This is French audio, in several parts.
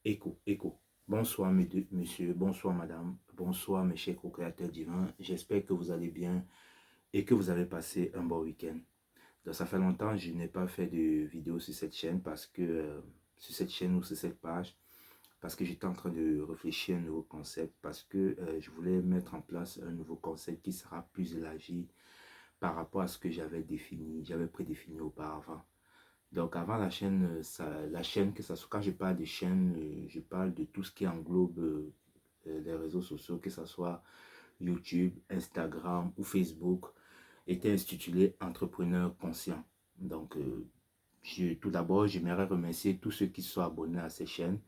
Écho, écho. Bonsoir, monsieur, bonsoir, madame, bonsoir, mes chers co-créateurs divins. J'espère que vous allez bien et que vous avez passé un bon week-end. Donc, ça fait longtemps que je n'ai pas fait de vidéo sur cette chaîne sur cette chaîne ou sur cette page, parce que j'étais en train de réfléchir à un nouveau concept, parce que je voulais mettre en place un nouveau concept qui sera plus élargi par rapport à ce que j'avais prédéfini auparavant. Donc avant la chaîne, la chaîne, que ça soit, quand je parle de chaîne, je parle de tout ce qui englobe les réseaux sociaux, que ce soit YouTube, Instagram ou Facebook, était intitulé Entrepreneur conscient. Donc tout d'abord, j'aimerais remercier tous ceux qui sont abonnés à ces chaînes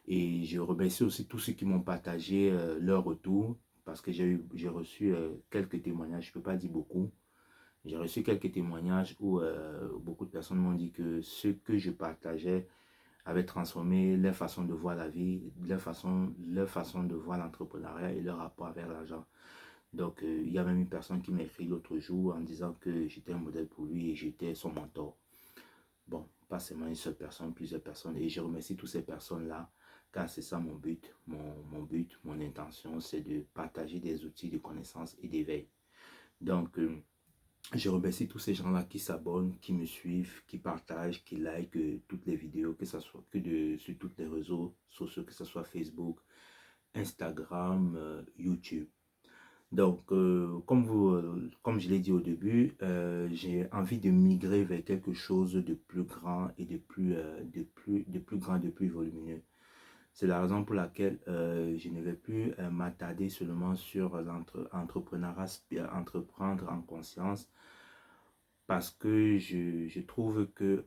et je remercie aussi tous ceux qui m'ont partagé leur retour parce que j'ai reçu quelques témoignages, je ne peux pas dire beaucoup. J'ai reçu quelques témoignages où beaucoup de personnes m'ont dit que ce que je partageais avait transformé leur façon de voir la vie, leur façon de voir l'entrepreneuriat et leur rapport avec l'argent. Donc, il y a même une personne qui m'a écrit l'autre jour en disant que j'étais un modèle pour lui et j'étais son mentor. Bon, pas seulement une seule personne, plusieurs personnes. Et je remercie toutes ces personnes-là, car c'est ça mon but. Mon but, mon intention, c'est de partager des outils de connaissance et d'éveil. Donc, je remercie tous ces gens-là qui s'abonnent, qui me suivent, qui partagent, qui likent toutes les vidéos, que ce soit sur tous les réseaux sociaux, que ce soit Facebook, Instagram, YouTube. Donc, comme je l'ai dit au début, j'ai envie de migrer vers quelque chose de plus grand et de plus grand, de plus volumineux. C'est la raison pour laquelle je ne vais plus m'attarder seulement sur l'entrepreneuriat, entreprendre en conscience, parce que je trouve que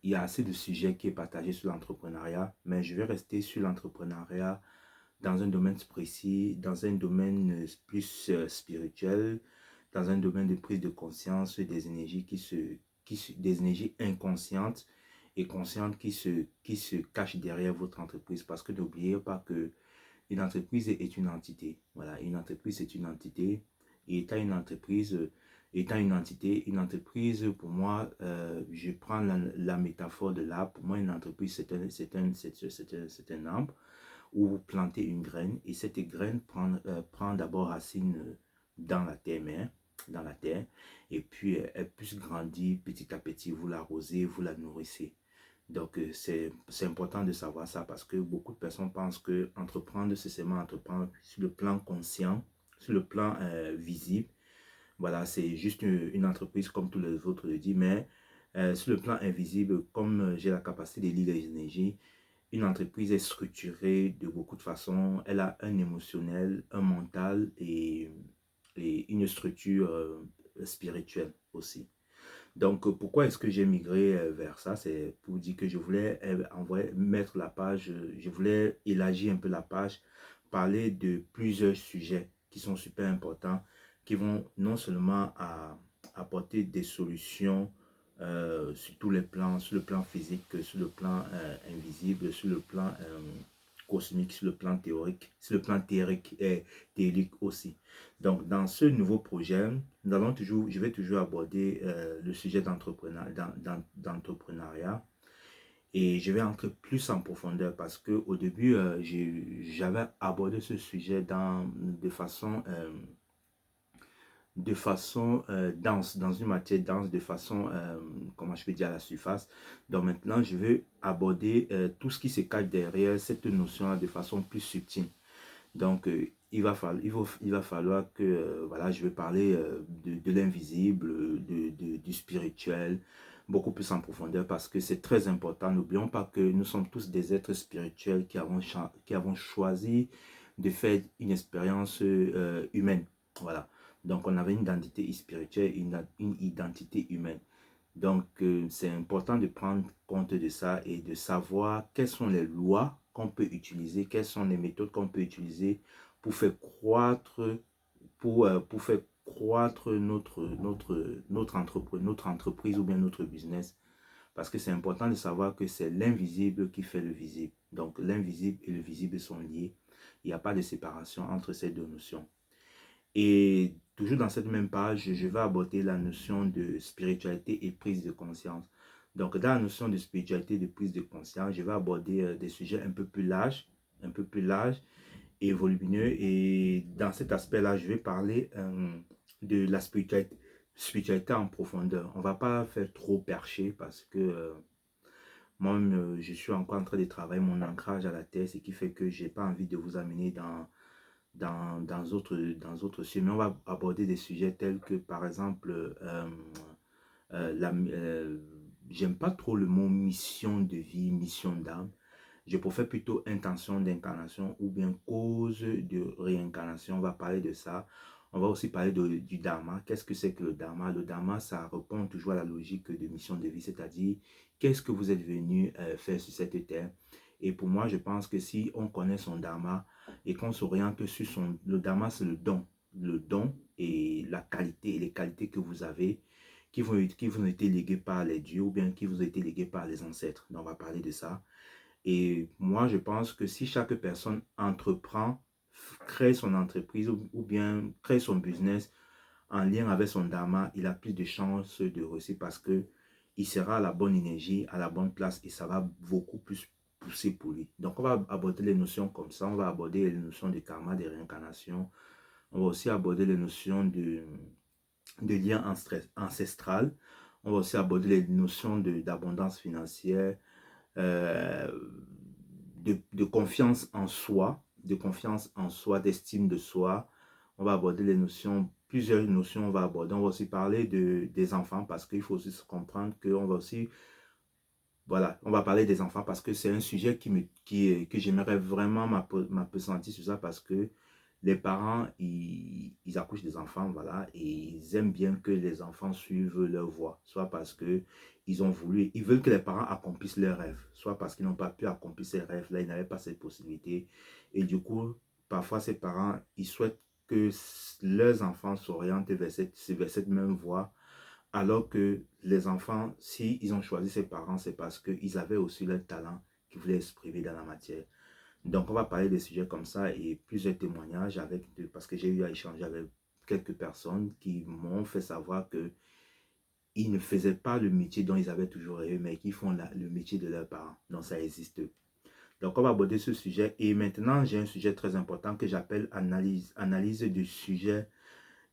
il y a assez de sujets qui est partagé sur l'entrepreneuriat, mais je vais rester sur l'entrepreneuriat dans un domaine précis, dans un domaine plus spirituel, dans un domaine de prise de conscience des énergies des énergies inconscientes et conscientes qui se cachent derrière votre entreprise. Parce que n'oubliez pas que une entreprise est une entité. Voilà, une entreprise est une entité. Et étant une entité, une entreprise, pour moi, je prends la métaphore de l'arbre. Pour moi, une entreprise, c'est un arbre où vous plantez une graine et cette graine prend d'abord racine dans la terre mère, dans la terre, et puis elle puisse grandir petit à petit, vous l'arrosez, vous la nourrissez. Donc, c'est important de savoir ça parce que beaucoup de personnes pensent que entreprendre, c'est seulement entreprendre sur le plan conscient, sur le plan visible. Voilà, c'est juste une entreprise comme tous les autres le disent, mais sur le plan invisible, comme j'ai la capacité de lire les énergies, une entreprise est structurée de beaucoup de façons. Elle a un émotionnel, un mental et une structure spirituelle aussi. Donc, pourquoi est-ce que j'ai migré vers ça? C'est pour dire que je voulais mettre la page, je voulais élargir un peu la page, parler de plusieurs sujets qui sont super importants, qui vont non seulement apporter des solutions sur tous les plans, sur le plan physique, sur le plan invisible, sur le plan cosmique, sur le plan théorique, sur le plan théorique et théorique aussi. Donc, dans ce nouveau projet, je vais toujours aborder le sujet d'entrepreneuriat et je vais entrer plus en profondeur parce qu'au début, j'avais abordé ce sujet de façon dense, dans une matière dense, de façon, comment je peux dire, à la surface. Donc maintenant, je vais aborder tout ce qui se cache derrière cette notion de façon plus subtile. Donc, il va falloir que, voilà, je vais parler de l'invisible, du spirituel, beaucoup plus en profondeur parce que c'est très important. N'oublions pas que nous sommes tous des êtres spirituels qui avons choisi de faire une expérience humaine. Voilà. Donc, on avait une identité spirituelle, une identité humaine. Donc, c'est important de prendre compte de ça et de savoir quelles sont les lois qu'on peut utiliser, quelles sont les méthodes qu'on peut utiliser pour faire croître, pour faire croître notre entreprise ou bien notre business. Parce que c'est important de savoir que c'est l'invisible qui fait le visible. Donc, l'invisible et le visible sont liés. Il n'y a pas de séparation entre ces deux notions. Et toujours dans cette même page, je vais aborder la notion de spiritualité et prise de conscience. Donc, dans la notion de spiritualité, de prise de conscience, je vais aborder des sujets un peu plus larges et volumineux. Et dans cet aspect-là, je vais parler de la spiritualité en profondeur. On ne va pas faire trop perché parce que moi-même, je suis encore en train de travailler mon ancrage à la terre, ce qui fait que je n'ai pas envie de vous amener dans d'autres sujets. Mais on va aborder des sujets tels que, par exemple, j'aime pas trop le mot mission de vie, mission d'âme. Je préfère plutôt intention d'incarnation ou bien cause de réincarnation. On va parler de ça. On va aussi parler du dharma. Qu'est-ce que c'est que le dharma? Le dharma, ça répond toujours à la logique de mission de vie, c'est-à-dire qu'est-ce que vous êtes venu faire sur cette terre. Et pour moi, je pense que si on connaît son dharma et qu'on s'oriente sur le dharma, c'est le don et la qualité et les qualités que vous avez qui vous ont été léguées par les dieux ou bien qui vous ont été léguées par les ancêtres. Donc, on va parler de ça. Et moi, je pense que si chaque personne entreprend, crée son entreprise ou bien crée son business en lien avec son dharma, il a plus de chances de réussir parce que il sera à la bonne énergie, à la bonne place et ça va beaucoup plus pousser pour lui. Donc, on va aborder les notions comme ça. On va aborder les notions de karma, de réincarnation. On va aussi aborder les notions de lien ancestral. On va aussi aborder les notions d'abondance financière, euh, de confiance en soi, d'estime de soi. On va aborder les notions, plusieurs notions on va aborder. On va aussi parler des enfants parce qu'il faut aussi se comprendre qu'on va aussi, voilà, on va parler des enfants parce que c'est un sujet que j'aimerais vraiment m'appesantir sur ça parce que les parents, ils accouchent des enfants, voilà, et ils aiment bien que les enfants suivent leur voie, soit parce que ils ont voulu, ils veulent que les parents accomplissent leurs rêves, soit parce qu'ils n'ont pas pu accomplir ces rêves-là, ils n'avaient pas cette possibilité. Et du coup, parfois, ces parents, ils souhaitent que leurs enfants s'orientent vers cette même voie, alors que les enfants, si ils ont choisi ses parents, c'est parce qu'ils avaient aussi leur talent qu'ils voulaient exprimer dans la matière. Donc, on va parler des sujets comme ça et plusieurs témoignages parce que j'ai eu à échanger avec quelques personnes qui m'ont fait savoir que ils ne faisaient pas le métier dont ils avaient toujours rêvé, mais qui font le métier de leurs parents. Donc, ça existe. Donc, on va aborder ce sujet. Et maintenant, j'ai un sujet très important que j'appelle analyse du sujet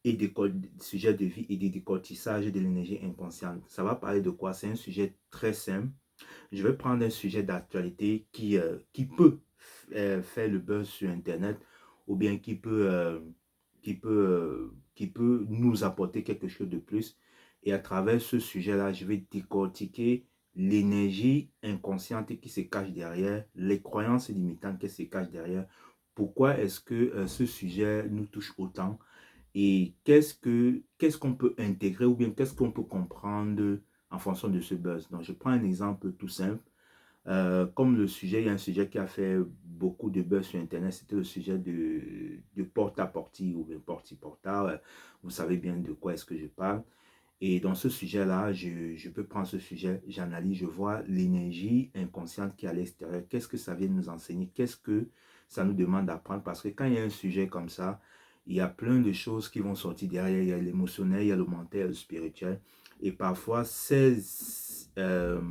et des sujets de vie et des décortiquage de l'énergie inconsciente. Ça va parler de quoi? C'est un sujet très simple. Je vais prendre un sujet d'actualité qui peut faire le buzz sur Internet ou bien qui peut nous apporter quelque chose de plus. Et à travers ce sujet-là, je vais décortiquer l'énergie inconsciente qui se cache derrière, les croyances limitantes qui se cachent derrière. Pourquoi est-ce que ce sujet nous touche autant? Et qu'est-ce qu'on peut intégrer ou bien qu'est-ce qu'on peut comprendre en fonction de ce buzz. Donc, je prends un exemple tout simple. Comme le sujet, il y a un sujet qui a fait beaucoup de buzz sur Internet, c'était le sujet de porte-à-portie ou bien porte-porta. Vous savez bien de quoi est-ce que je parle. Et dans ce sujet-là, je peux prendre ce sujet, j'analyse, je vois l'énergie inconsciente qui est à l'extérieur. Qu'est-ce que ça vient nous enseigner? Qu'est-ce que ça nous demande d'apprendre? Parce que quand il y a un sujet comme ça, il y a plein de choses qui vont sortir derrière. Il y a l'émotionnel, il y a le mental, le spirituel. Et parfois, euh,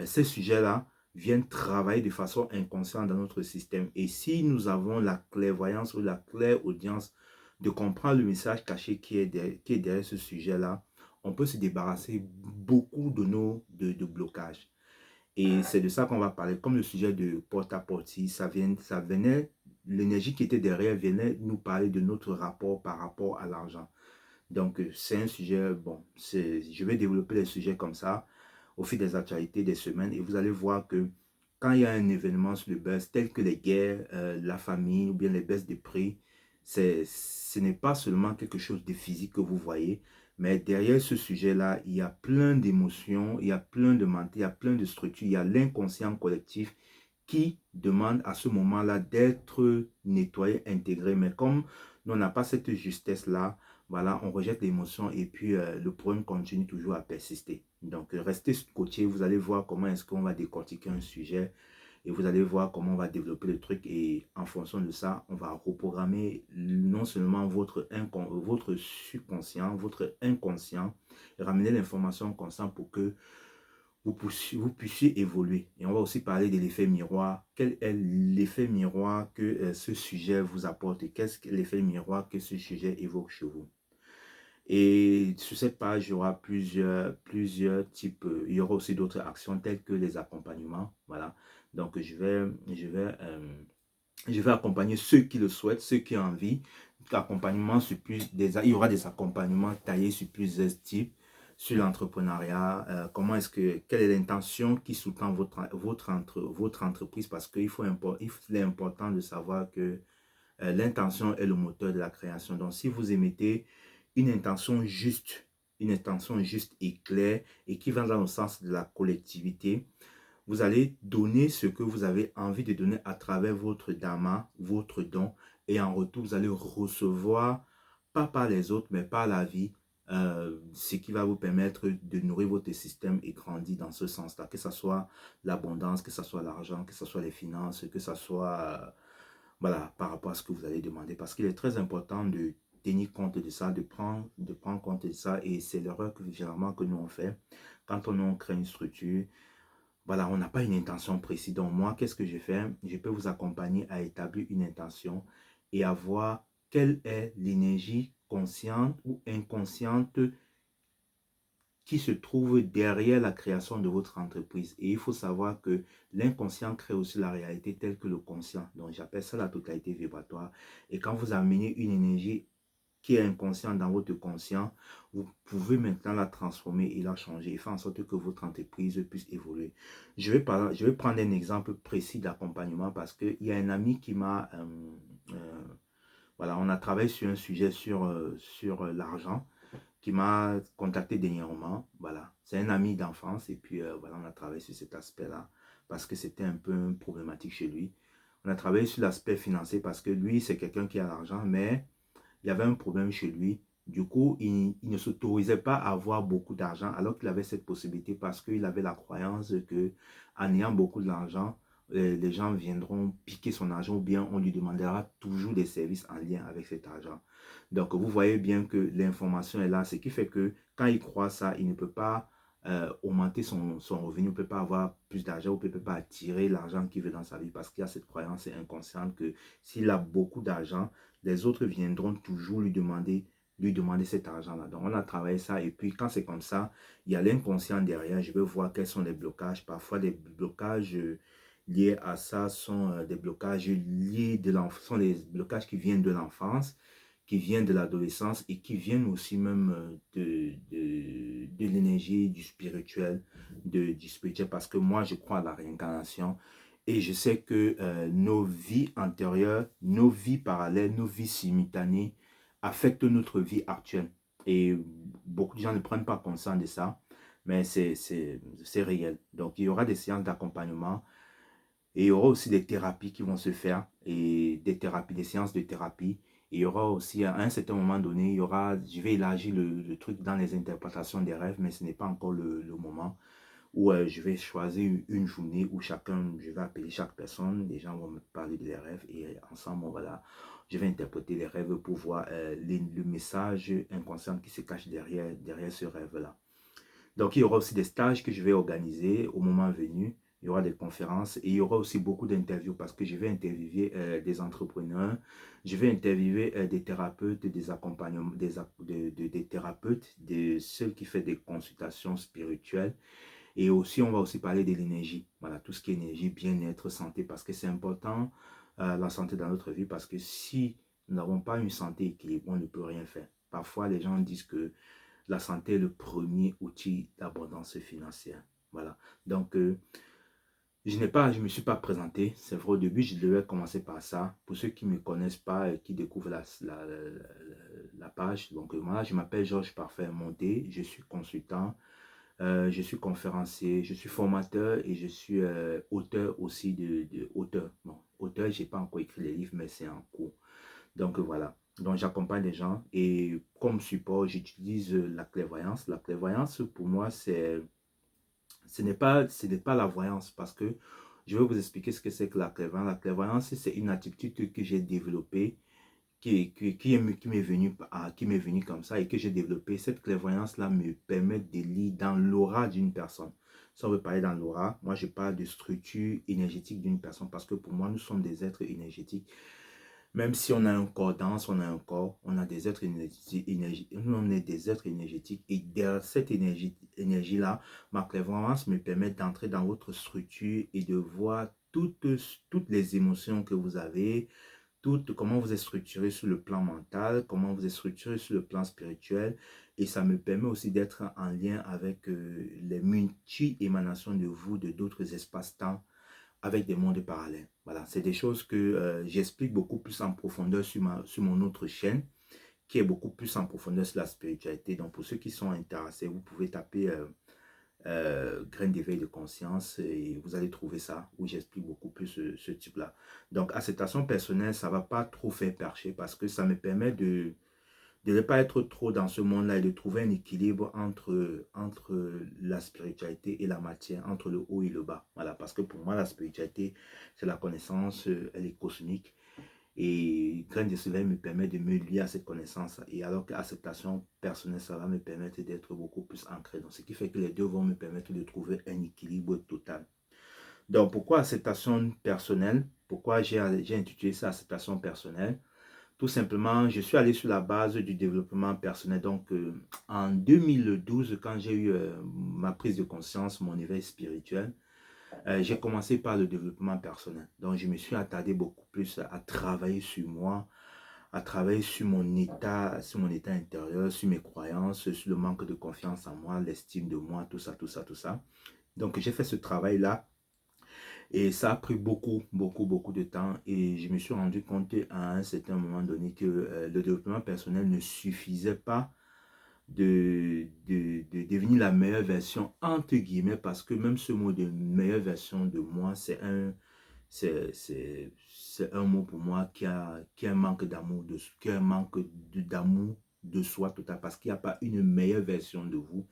ces sujets-là viennent travailler de façon inconsciente dans notre système. Et si nous avons la clairvoyance ou la claire audience de comprendre le message caché qui est derrière ce sujet-là, on peut se débarrasser beaucoup de blocages. Et c'est de ça qu'on va parler. Comme le sujet de porte-à-porte, ça venait, l'énergie qui était derrière venait nous parler de notre rapport par rapport à l'argent. Donc, c'est un sujet, bon, je vais développer les sujets comme ça au fil des actualités des semaines et vous allez voir que quand il y a un événement sur le buzz, tel que les guerres, la famine ou bien les baisses de prix, ce n'est pas seulement quelque chose de physique que vous voyez, mais derrière ce sujet-là, il y a plein d'émotions, il y a plein de mentalité, il y a plein de structures, il y a l'inconscient collectif qui demande à ce moment-là d'être nettoyé, intégré. Mais comme nous, on n'a pas cette justesse-là, voilà, on rejette l'émotion et puis le problème continue toujours à persister. Donc, restez scotché, vous allez voir comment est-ce qu'on va décortiquer un sujet et vous allez voir comment on va développer le truc et en fonction de ça, on va reprogrammer non seulement votre subconscient, votre inconscient et ramener l'information consciente pour que vous puissiez évoluer. Et on va aussi parler de l'effet miroir. Quel est l'effet miroir que ce sujet vous apporte et qu'est-ce que l'effet miroir que ce sujet évoque chez vous? Et sur cette page, il y aura plusieurs types. Il y aura aussi d'autres actions telles que les accompagnements. Voilà. Donc, je vais accompagner ceux qui le souhaitent, ceux qui ont envie. Accompagnement sur il y aura des accompagnements taillés sur plusieurs types, sur l'entrepreneuriat, quelle est l'intention qui sous-tend votre entreprise, parce qu'il il est important de savoir que l'intention est le moteur de la création. Donc, si vous émettez une intention juste, et claire et qui va dans le sens de la collectivité, vous allez donner ce que vous avez envie de donner à travers votre dharma, votre don, et en retour, vous allez recevoir, pas par les autres, mais par la vie, ce qui va vous permettre de nourrir votre système et grandir dans ce sens-là, que ce soit l'abondance, que ce soit l'argent, que ce soit les finances, que ce soit voilà, par rapport à ce que vous allez demander. Parce qu'il est très important de tenir compte de ça, de prendre compte de ça. Et c'est l'erreur que généralement que nous on fait. Quand on crée une structure, voilà, on n'a pas une intention précise. Donc moi, qu'est-ce que je fais? Je peux vous accompagner à établir une intention et à voir quelle est l'énergie consciente ou inconsciente qui se trouve derrière la création de votre entreprise. Et il faut savoir que l'inconscient crée aussi la réalité telle que le conscient. Donc j'appelle ça la totalité vibratoire. Et quand vous amenez une énergie qui est inconsciente dans votre conscient, vous pouvez maintenant la transformer et la changer et faire en sorte que votre entreprise puisse évoluer. Je vais prendre un exemple précis d'accompagnement parce qu'il y a un ami qui m'a... voilà, on a travaillé sur un sujet sur l'argent qui m'a contacté dernièrement. Voilà, c'est un ami d'enfance et puis voilà, on a travaillé sur cet aspect-là parce que c'était un peu problématique chez lui. On a travaillé sur l'aspect financier parce que lui, c'est quelqu'un qui a l'argent, mais il y avait un problème chez lui. Du coup, il ne s'autorisait pas à avoir beaucoup d'argent alors qu'il avait cette possibilité parce qu'il avait la croyance que en ayant beaucoup d'argent, les gens viendront piquer son argent ou bien on lui demandera toujours des services en lien avec cet argent. Donc, vous voyez bien que l'information est là, ce qui fait que quand il croit ça, il ne peut pas augmenter son revenu, il ne peut pas avoir plus d'argent, ou il ne peut pas attirer l'argent qu'il veut dans sa vie parce qu'il y a cette croyance inconsciente que s'il a beaucoup d'argent, les autres viendront toujours lui demander cet argent-là. Donc, on a travaillé ça. Et puis, quand c'est comme ça, il y a l'inconscient derrière. Je vais voir quels sont les blocages. Parfois, les blocages liés à ça sont des blocages liés de l'enfance, sont des blocages qui viennent de l'enfance, qui viennent de l'adolescence et qui viennent aussi même de l'énergie, du spirituel, du spirituel. Parce que moi, je crois à la réincarnation. Et je sais que nos vies antérieures, nos vies parallèles, nos vies simultanées affectent notre vie actuelle. Et beaucoup de gens ne prennent pas conscience de ça, mais c'est réel. Donc, il y aura des séances d'accompagnement et il y aura aussi des thérapies qui vont se faire, et des thérapies, des séances de thérapie. Et il y aura aussi, à un certain moment donné, je vais élargir le truc dans les interprétations des rêves, mais ce n'est pas encore le moment où je vais choisir une journée où je vais appeler chaque personne, les gens vont me parler de leurs rêves et ensemble, voilà, je vais interpréter les rêves pour voir le message inconscient qui se cache derrière ce rêve-là. Donc, il y aura aussi des stages que je vais organiser au moment venu. Il y aura des conférences et il y aura aussi beaucoup d'interviews parce que je vais interviewer des entrepreneurs, je vais interviewer des thérapeutes, des accompagnements, des thérapeutes, de ceux qui font des consultations spirituelles. Et aussi, on va aussi parler de l'énergie. Voilà, tout ce qui est énergie, bien-être, santé, parce que c'est important, la santé dans notre vie, parce que si nous n'avons pas une santé équilibrée, on ne peut rien faire. Parfois, les gens disent que la santé est le premier outil d'abondance financière. Voilà. Donc, je ne me suis pas présenté. C'est vrai, au début, je devais commencer par ça. Pour ceux qui ne me connaissent pas et qui découvrent la page, donc moi, je m'appelle Georges Parfait Monté. Je suis consultant. Je suis conférencier, je suis formateur et je suis auteur aussi auteur. Bon, auteur, je n'ai pas encore écrit les livres, mais c'est en cours. Donc voilà. Donc j'accompagne les gens et comme support, j'utilise la clairvoyance. La clairvoyance, pour moi, ce n'est pas la voyance parce que je vais vous expliquer ce que c'est que la clairvoyance. La clairvoyance, c'est une attitude que j'ai développée qui m'est venu comme ça et que j'ai développé. Cette clairvoyance-là me permet de lire dans l'aura d'une personne. Si on veut parler dans l'aura, moi je parle de structure énergétique d'une personne parce que pour moi, nous sommes des êtres énergétiques. Même si on a un corps dense, on a un corps, on a des êtres énergétiques, nous on est des êtres énergétiques et derrière cette énergie-là, ma clairvoyance me permet d'entrer dans votre structure et de voir toutes les émotions que vous avez, comment vous êtes structuré sur le plan mental, comment vous êtes structuré sur le plan spirituel. Et ça me permet aussi d'être en lien avec les multi-émanations de vous, de d'autres espaces-temps, avec des mondes parallèles. Voilà, c'est des choses que j'explique beaucoup plus en profondeur sur mon autre chaîne, qui est beaucoup plus en profondeur sur la spiritualité. Donc, pour ceux qui sont intéressés, vous pouvez taper graines d'éveil de conscience et vous allez trouver ça où j'explique beaucoup plus ce type-là. Donc, acceptation personnelle, ça ne va pas trop faire percher parce que ça me permet de ne pas être trop dans ce monde-là et de trouver un équilibre entre la spiritualité et la matière, entre le haut et le bas. Voilà, parce que pour moi, la spiritualité, c'est la connaissance, elle est cosmique. Et Grain de Soleil me permet de me lier à cette connaissance. Et alors que acceptation personnelle, ça va me permettre d'être beaucoup plus ancré. Donc, ce qui fait que les deux vont me permettre de trouver un équilibre total. Donc, pourquoi acceptation personnelle? Pourquoi j'ai intitulé ça acceptation personnelle? Tout simplement, je suis allé sur la base du développement personnel. Donc, en 2012, quand j'ai eu ma prise de conscience, mon éveil spirituel, j'ai commencé par le développement personnel. Donc, je me suis attardé beaucoup plus à travailler sur moi, à travailler sur mon état intérieur, sur mes croyances, sur le manque de confiance en moi, l'estime de moi, tout ça, tout ça, tout ça. Donc, j'ai fait ce travail-là et ça a pris beaucoup de temps et je me suis rendu compte à un certain moment donné que le développement personnel ne suffisait pas de devenir la meilleure version entre guillemets parce que même ce mot de meilleure version de moi, c'est un mot pour moi qui a un manque d'amour, qui a un manque d'amour de soi total parce qu'il n'y a pas une meilleure version de vous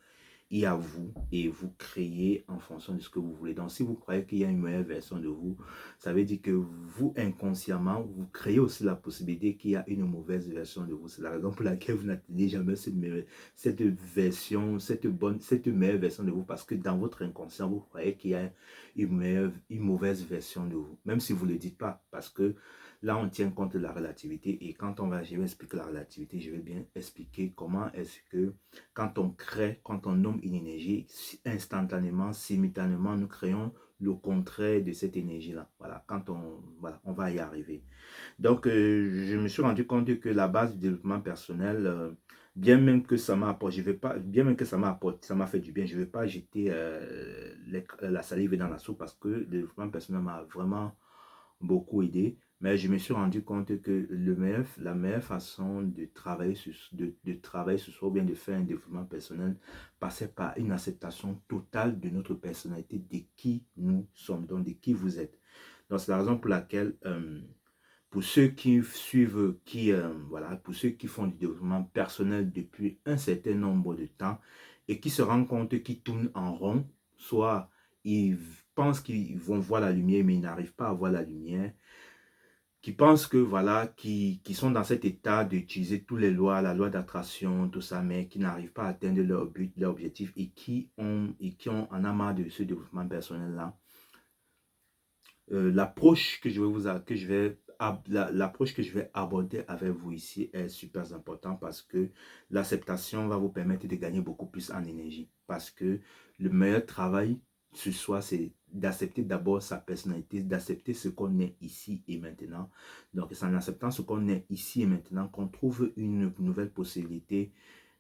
et à vous et vous créez en fonction de ce que vous voulez. Donc, si vous croyez qu'il y a une meilleure version de vous, ça veut dire que vous, inconsciemment, vous créez aussi la possibilité qu'il y a une mauvaise version de vous. C'est la raison pour laquelle vous n'atteignez jamais cette version, cette meilleure version de vous parce que dans votre inconscient, vous croyez qu'il y a une mauvaise version de vous, même si vous ne le dites pas parce que là, on tient compte de la relativité et quand je vais expliquer la relativité, je vais bien expliquer comment est-ce que quand on crée, quand on nomme une énergie, instantanément, simultanément, nous créons le contraire de cette énergie-là. Voilà, on va y arriver. Donc, je me suis rendu compte que la base du développement personnel, bien même que ça m'a apporté, bien même que ça m'a apporté, ça m'a fait du bien, je ne vais pas jeter la salive dans la soupe parce que le développement personnel m'a vraiment beaucoup aidé. Mais je me suis rendu compte que la meilleure façon de travailler sur soi, ou bien de faire un développement personnel, passait par une acceptation totale de notre personnalité, de qui nous sommes, donc de qui vous êtes. Donc, c'est la raison pour laquelle, pour ceux qui suivent, voilà, pour ceux qui font du développement personnel depuis un certain nombre de temps et qui se rendent compte qu'ils tournent en rond, soit ils pensent qu'ils vont voir la lumière, mais ils n'arrivent pas à voir la lumière, qui pensent que voilà, qui sont dans cet état d'utiliser toutes les lois, la loi d'attraction, tout ça, mais qui n'arrivent pas à atteindre leur but, leur objectif et qui ont en a marre de ce développement personnel-là. L'approche que l'approche que je vais aborder avec vous ici est super importante parce que l'acceptation va vous permettre de gagner beaucoup plus en énergie. Parce que le meilleur travail sur soi, c'est d'accepter d'abord sa personnalité, d'accepter ce qu'on est ici et maintenant. Donc, c'est en acceptant ce qu'on est ici et maintenant qu'on trouve une nouvelle possibilité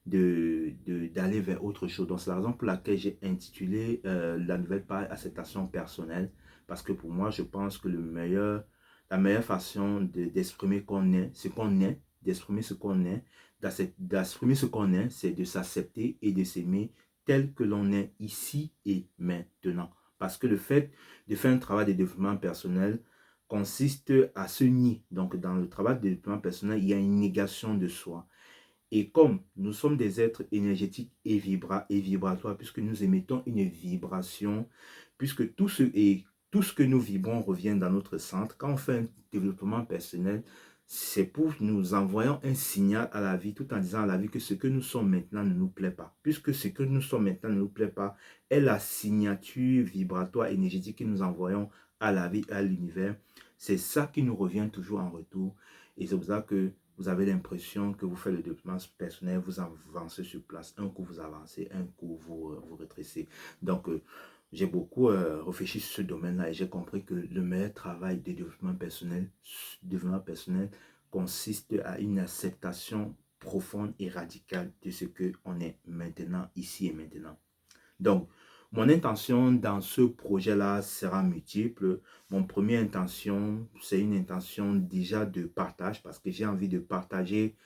d'aller vers autre chose. Donc, c'est la raison pour laquelle j'ai intitulé la nouvelle page acceptation personnelle. Parce que pour moi, je pense que la meilleure façon d'exprimer ce qu'on est, d'exprimer ce qu'on est, d'exprimer ce qu'on est, c'est de s'accepter et de s'aimer tel que l'on est ici et maintenant. Parce que le fait de faire un travail de développement personnel consiste à se nier. Donc, dans le travail de développement personnel, il y a une négation de soi. Et comme nous sommes des êtres énergétiques et vibratoires, puisque nous émettons une vibration, puisque tout ce que nous vibrons revient dans notre centre, quand on fait un développement personnel, c'est pour nous envoyons un signal à la vie tout en disant à la vie que ce que nous sommes maintenant ne nous plaît pas. Puisque ce que nous sommes maintenant ne nous plaît pas est la signature vibratoire énergétique que nous envoyons à la vie, à l'univers. C'est ça qui nous revient toujours en retour. Et c'est pour ça que vous avez l'impression que vous faites le développement personnel, vous avancez sur place. Un coup vous avancez, un coup vous rétrécissez. Donc, j'ai beaucoup réfléchi sur ce domaine-là et j'ai compris que le meilleur travail de développement personnel consiste à une acceptation profonde et radicale de ce qu'on est maintenant, ici et maintenant. Donc, mon intention dans ce projet-là sera multiple. Mon première intention, c'est une intention déjà de partage parce que j'ai envie de partager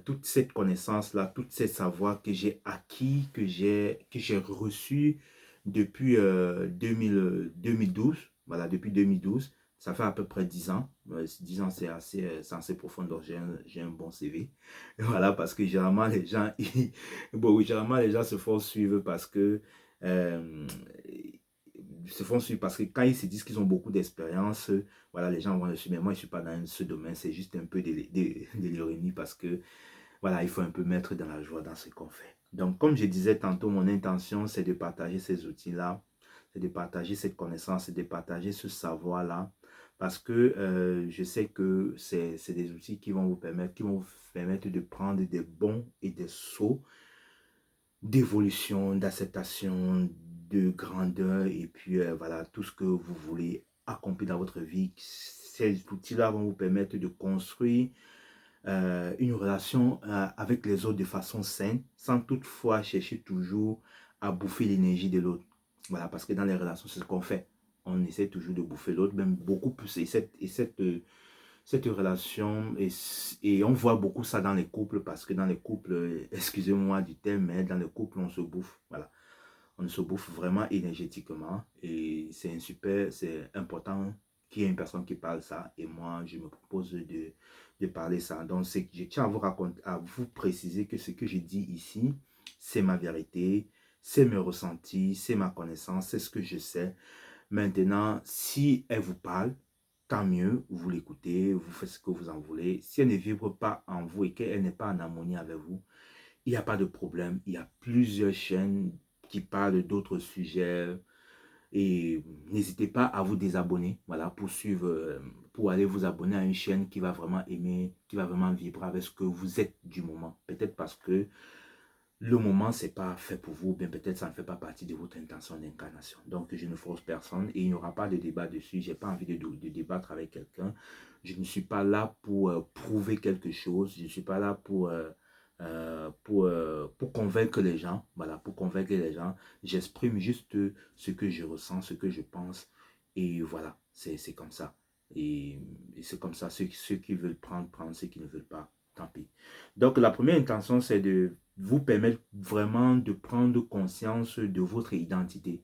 toute cette connaissance-là, tous ces savoirs que j'ai acquis, que j'ai reçus depuis 2012. Voilà, depuis 2012. Ça fait à peu près 10 ans. 10 ans, c'est assez profond, donc j'ai un bon CV. Et voilà, parce que généralement, les gens, bon, oui, généralement, les gens se font suivre parce que euh, parce que quand ils se disent qu'ils ont beaucoup d'expérience, voilà, les gens vont le suivre. Mais moi, je ne suis pas dans ce domaine, c'est juste un peu de l'ironie parce que, voilà, il faut un peu mettre dans la joie dans ce qu'on fait. Donc, comme je disais tantôt, mon intention, c'est de partager ces outils-là, c'est de partager cette connaissance, c'est de partager ce savoir-là, parce que je sais que c'est des outils qui vont vous permettre de prendre des bons et des sauts d'évolution, d'acceptation, de grandeur et puis voilà, tout ce que vous voulez accomplir dans votre vie. Ces outils-là vont vous permettre de construire une relation avec les autres de façon saine, sans toutefois chercher toujours à bouffer l'énergie de l'autre. Voilà, parce que dans les relations, c'est ce qu'on fait. On essaie toujours de bouffer l'autre, même beaucoup plus. Cette relation, et on voit beaucoup ça dans les couples, parce que dans les couples, excusez-moi du terme, mais dans les couples, on se bouffe. Voilà. On se bouffe vraiment énergétiquement. Et c'est important qu'il y ait une personne qui parle ça. Et moi, je me propose de parler ça. Donc, je tiens à vous raconter, à vous préciser que ce que je dis ici, c'est ma vérité, c'est mes ressentis, c'est ma connaissance, c'est ce que je sais. Maintenant, si elle vous parle, tant mieux, vous l'écoutez, vous faites ce que vous en voulez. Si elle ne vibre pas en vous et qu'elle n'est pas en harmonie avec vous, il n'y a pas de problème. Il y a plusieurs chaînes qui parlent d'autres sujets et n'hésitez pas à vous désabonner, voilà, pour suivre, pour aller vous abonner à une chaîne qui va vraiment aimer, qui va vraiment vibrer avec ce que vous êtes du moment. Peut-être parce que le moment, c'est pas fait pour vous, bien peut-être ça ne fait pas partie de votre intention d'incarnation. Donc, je ne force personne et il n'y aura pas de débat dessus. Je n'ai pas envie de débattre avec quelqu'un. Je ne suis pas là pour prouver quelque chose. Je ne suis pas là pour convaincre les gens. Voilà, pour convaincre les gens. J'exprime juste ce que je ressens, ce que je pense. Et voilà, c'est comme ça. Et c'est comme ça. Ceux qui veulent prendre, prendre. Ceux qui ne veulent pas, tant pis. Donc, la première intention, c'est de vous permettre vraiment de prendre conscience de votre identité.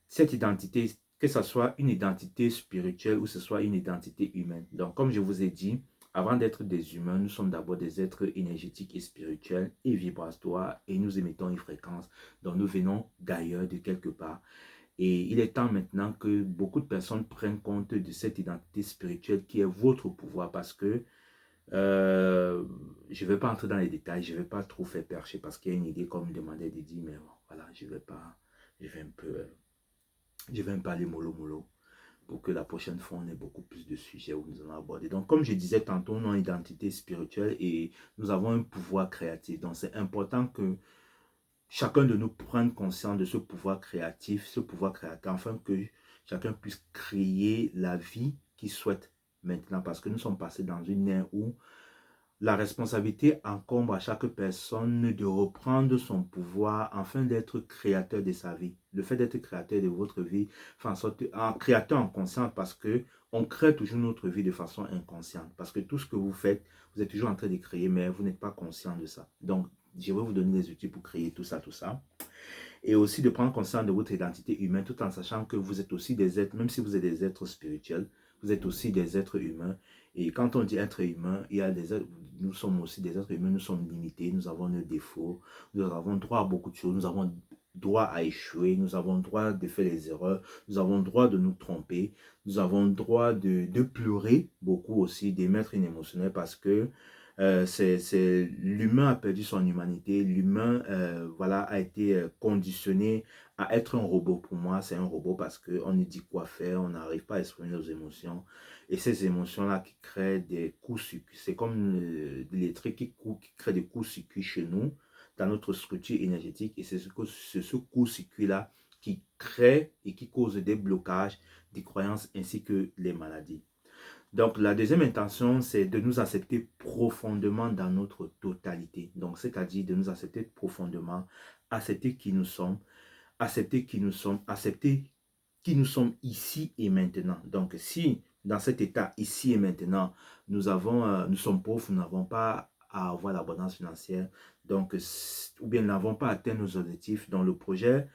Cette identité, que ce soit une identité spirituelle ou ce soit une identité humaine. Donc, comme je vous ai dit, avant d'être des humains, nous sommes d'abord des êtres énergétiques et spirituels et vibratoires et nous émettons une fréquence. Donc, nous venons d'ailleurs, de quelque part. Et il est temps maintenant que beaucoup de personnes prennent compte de cette identité spirituelle qui est votre pouvoir parce que je ne vais pas entrer dans les détails, je ne vais pas trop faire percher parce qu'il y a une idée comme me demandait de dire, mais bon, voilà, je vais pas, je vais un peu aller mollo mollo pour que la prochaine fois on ait beaucoup plus de sujets où nous allons aborder. Donc, comme je disais tantôt, nous avons une identité spirituelle et nous avons un pouvoir créatif. Donc, c'est important que chacun de nous prenne conscience de ce pouvoir créatif, ce pouvoir créateur, afin que chacun puisse créer la vie qu'il souhaite maintenant parce que nous sommes passés dans une ère où la responsabilité incombe à chaque personne de reprendre son pouvoir afin d'être créateur de sa vie. Le fait d'être créateur de votre vie fait en sorte un créateur en conscience parce que on crée toujours notre vie de façon inconsciente. Parce que tout ce que vous faites, vous êtes toujours en train de créer, mais vous n'êtes pas conscient de ça. Donc, je vais vous donner des outils pour créer tout ça, tout ça. Et aussi de prendre conscience de votre identité humaine tout en sachant que vous êtes aussi des êtres, même si vous êtes des êtres spirituels, vous êtes aussi des êtres humains. Et quand on dit être humain, il y a des êtres, nous sommes aussi des êtres humains, nous sommes limités, nous avons nos défauts, nous avons droit à beaucoup de choses, nous avons droit à échouer, nous avons droit de faire les erreurs, nous avons droit de nous tromper, nous avons droit de pleurer beaucoup aussi, d'émettre une émotionnelle parce que l'humain a perdu son humanité, l'humain voilà, a été conditionné à être un robot. Pour moi, c'est un robot parce qu'on nous dit quoi faire, on n'arrive pas à exprimer nos émotions. Et ces émotions-là qui créent des coups-circuits, c'est comme l'électrique qui crée des coups-circuits chez nous, dans notre structure énergétique. Et c'est ce court-circuit-là qui crée et qui cause des blocages, des croyances ainsi que les maladies. Donc, la deuxième intention, c'est de nous accepter profondément dans notre totalité. Donc, c'est-à-dire de nous accepter profondément, accepter qui nous sommes, accepter qui nous sommes, accepter qui nous sommes ici et maintenant. Donc, si dans cet état ici et maintenant, nous sommes pauvres, nous n'avons pas à avoir l'abondance financière, donc, ou bien nous n'avons pas atteint nos objectifs, dans le projet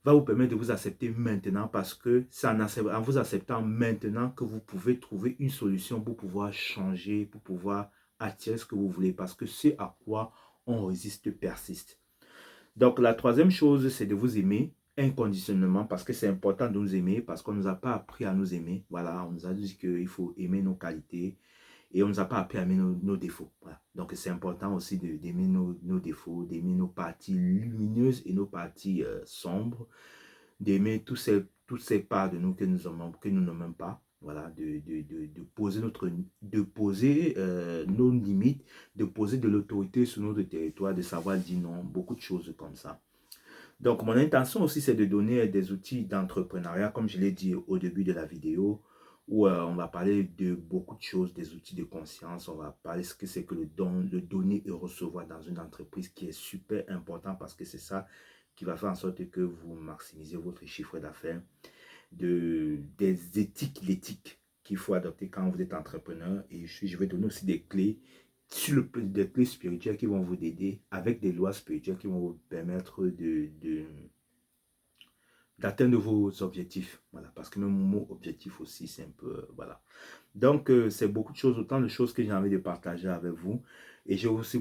va vous permettre de vous accepter maintenant parce que c'est en vous acceptant maintenant que vous pouvez trouver une solution pour pouvoir changer, pour pouvoir attirer ce que vous voulez parce que c'est à quoi on résiste persiste. Donc la troisième chose, c'est de vous aimer inconditionnellement parce que c'est important de nous aimer parce qu'on ne nous a pas appris à nous aimer. Voilà, on nous a dit qu'il faut aimer nos qualités, et on ne nous a pas appris à aimer nos défauts. Voilà. Donc, c'est important aussi d'aimer nos défauts, d'aimer nos parties lumineuses et nos parties sombres, d'aimer toutes ces parts de nous que nous n'aimons pas. Voilà, de poser nos limites, de poser de l'autorité sur notre territoire, de savoir dire non, beaucoup de choses comme ça. Donc, mon intention aussi, c'est de donner des outils d'entrepreneuriat, comme je l'ai dit au début de la vidéo, où on va parler de beaucoup de choses, des outils de conscience. On va parler de ce que c'est que le don, le donner et recevoir dans une entreprise qui est super important parce que c'est ça qui va faire en sorte que vous maximisez votre chiffre d'affaires, des éthiques, l'éthique qu'il faut adopter quand vous êtes entrepreneur. Et je vais donner aussi des clés des clés spirituelles qui vont vous aider avec des lois spirituelles qui vont vous permettre d'atteindre vos objectifs. Voilà, parce que même mon mot objectif aussi, c'est un peu, voilà. Donc, c'est beaucoup de choses, autant de choses que j'ai envie de partager avec vous. Et je veux aussi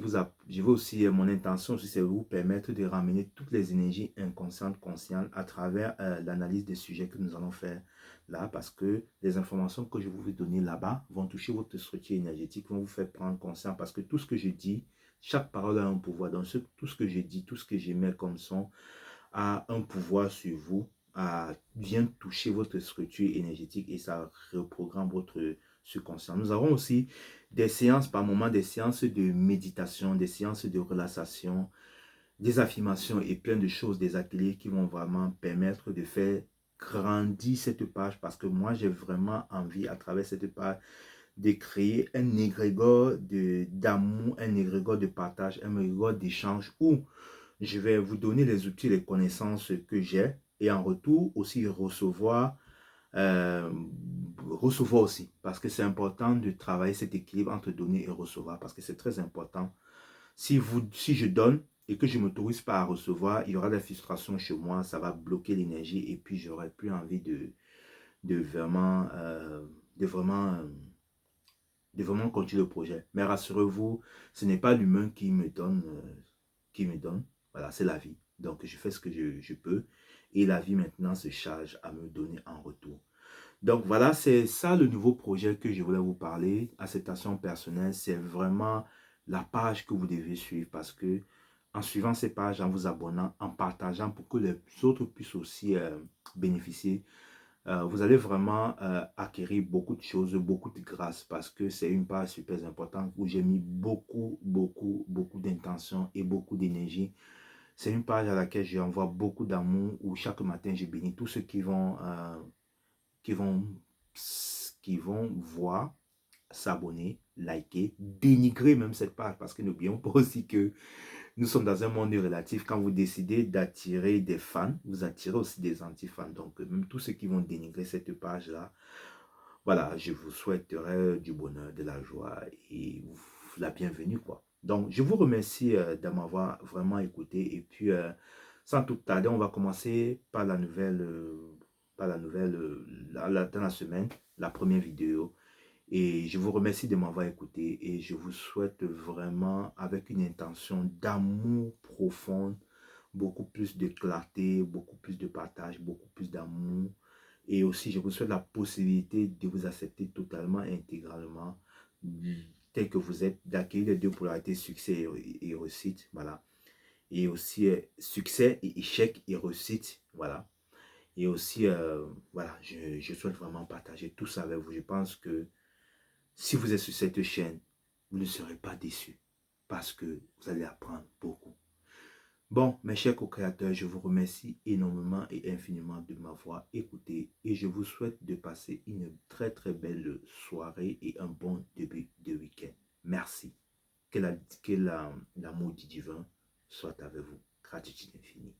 mon intention aussi, c'est de vous permettre de ramener toutes les énergies inconscientes, conscientes à travers l'analyse des sujets que nous allons faire là. Parce que les informations que je vais vous donner là-bas vont toucher votre structure énergétique, vont vous faire prendre conscience. Parce que tout ce que je dis, chaque parole a un pouvoir. Donc, tout ce que je dis, tout ce que j'émets comme son, a un pouvoir sur vous, vient toucher votre structure énergétique et ça reprogramme votre subconscient. Nous avons aussi des séances par moment, des séances de méditation, des séances de relaxation, des affirmations et plein de choses, des ateliers qui vont vraiment permettre de faire grandir cette page parce que moi j'ai vraiment envie à travers cette page de créer un égrégore d'amour, un égrégore de partage, un égrégore d'échange où je vais vous donner les outils, les connaissances que j'ai et en retour aussi euh, recevoir aussi. Parce que c'est important de travailler cet équilibre entre donner et recevoir parce que c'est très important. Si je donne et que je ne m'autorise pas à recevoir, il y aura des frustrations chez moi, ça va bloquer l'énergie et puis j'aurai plus envie de vraiment, de vraiment, euh, de vraiment continuer le projet. Mais rassurez-vous, ce n'est pas l'humain qui me donne, voilà, c'est la vie. Donc, je fais ce que je peux et la vie maintenant se charge à me donner en retour. Donc, voilà, c'est ça le nouveau projet que je voulais vous parler. Acceptation personnelle, c'est vraiment la page que vous devez suivre parce que en suivant ces pages, en vous abonnant, en partageant pour que les autres puissent aussi bénéficier, vous allez vraiment acquérir beaucoup de choses, beaucoup de grâce parce que c'est une page super importante où j'ai mis beaucoup d'intention et beaucoup d'énergie. C'est une page à laquelle j'envoie beaucoup d'amour où chaque matin je bénis tous ceux qui vont, qui vont voir, s'abonner, liker, dénigrer même cette page parce que n'oublions pas aussi que nous sommes dans un monde relatif. Quand vous décidez d'attirer des fans, vous attirez aussi des anti-fans. Donc, même tous ceux qui vont dénigrer cette page-là, voilà, je vous souhaiterais du bonheur, de la joie et la bienvenue, quoi. Donc, je vous remercie de m'avoir vraiment écouté. Et puis, sans tout tarder, on va commencer par la nouvelle, dans la semaine, la première vidéo. Et je vous remercie de m'avoir écouté et je vous souhaite vraiment, avec une intention d'amour profond, beaucoup plus de clarté, beaucoup plus de partage, beaucoup plus d'amour. Et aussi, je vous souhaite la possibilité de vous accepter totalement, intégralement, tel que vous êtes, d'accueillir les deux polarités, succès et réussite, voilà. Et aussi, succès et échec et réussite, voilà. Et aussi, voilà, je souhaite vraiment partager tout ça avec vous. Je pense que si vous êtes sur cette chaîne, vous ne serez pas déçus parce que vous allez apprendre beaucoup. Bon, mes chers co-créateurs, je vous remercie énormément et infiniment de m'avoir écouté et je vous souhaite de passer une très très belle soirée et un bon début de week-end. Merci. Que l'amour du divin soit avec vous. Gratitude infinie.